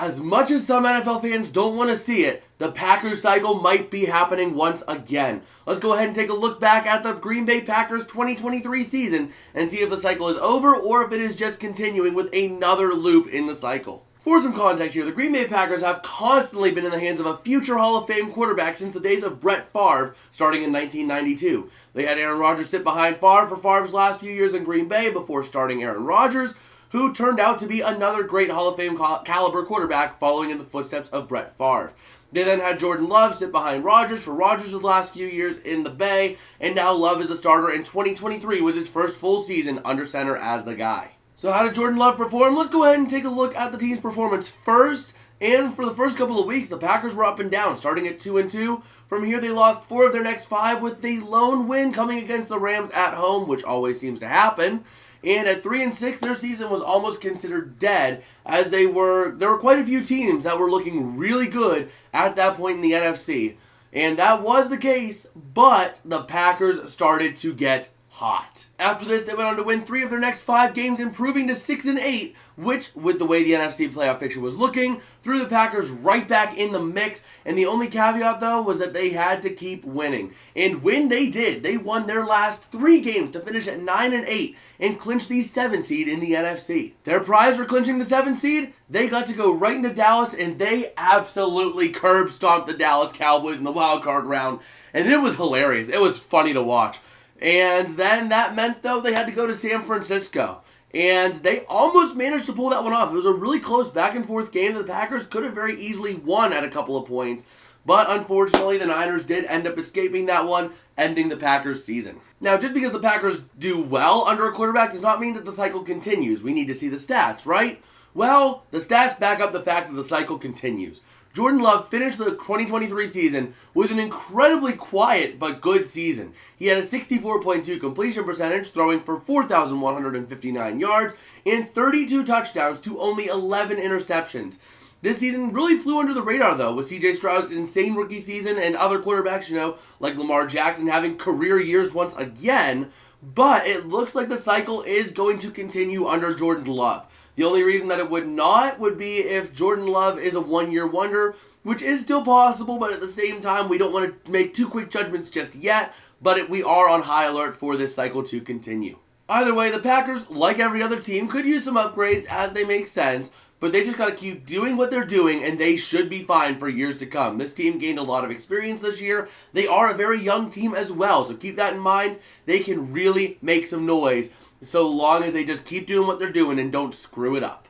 As much as some NFL fans don't want to see it, the Packers cycle might be happening once again. Let's go ahead and take a look back at the Green Bay Packers 2023 season and see if the cycle is over or if it is just continuing with another loop in the cycle. For some context here, the Green Bay Packers have constantly been in the hands of a future Hall of Fame quarterback since the days of Brett Favre, starting in 1992. They had Aaron Rodgers sit behind Favre for Favre's last few years in Green Bay before starting Aaron Rodgers, who turned out to be another great Hall of Fame caliber quarterback following in the footsteps of Brett Favre. They then had Jordan Love sit behind Rodgers for Rodgers' last few years in the Bay, and now Love is the starter, and 2023 was his first full season under center as the guy. So how did Jordan Love perform? Let's go ahead and take a look at the team's performance first. And for the first couple of weeks, the Packers were up and down, starting at 2-2. From here, they lost 4 of their next 5, with the lone win coming against the Rams at home, which always seems to happen. And at 3-6, their season was almost considered dead, as there were quite a few teams that were looking really good at that point in the NFC. And that was the case, but the Packers started to get hot. After this, they went on to win 3 of their next 5 games, improving to 6-8, which, with the way the NFC playoff picture was looking, threw the Packers right back in the mix. And the only caveat, though, was that they had to keep winning. And when they did, they won their last 3 games to finish at 9-8 and clinch the 7th seed in the NFC. Their prize for clinching the 7th seed, they got to go right into Dallas, and they absolutely curb stomped the Dallas Cowboys in the wild card round. And it was hilarious. It was funny to watch. And then that meant, though, they had to go to San Francisco. And they almost managed to pull that one off. It was a really close back-and-forth game that the Packers could have very easily won at a couple of points. But unfortunately, the Niners did end up escaping that one, ending the Packers' season. Now, just because the Packers do well under a quarterback does not mean that the cycle continues. We need to see the stats, right? Well, the stats back up the fact that the cycle continues. Jordan Love finished the 2023 season with an incredibly quiet but good season. He had a 64.2 completion percentage, throwing for 4,159 yards and 32 touchdowns to only 11 interceptions. This season really flew under the radar, though, with C.J. Stroud's insane rookie season and other quarterbacks, like Lamar Jackson having career years once again. But it looks like the cycle is going to continue under Jordan Love. The only reason that it would not would be if Jordan Love is a one-year wonder, which is still possible, but at the same time, we don't want to make too quick judgments just yet, but we are on high alert for this cycle to continue. Either way, the Packers, like every other team, could use some upgrades as they make sense, but they just got to keep doing what they're doing, and they should be fine for years to come. This team gained a lot of experience this year. They are a very young team as well, so keep that in mind. They can really make some noise so long as they just keep doing what they're doing and don't screw it up.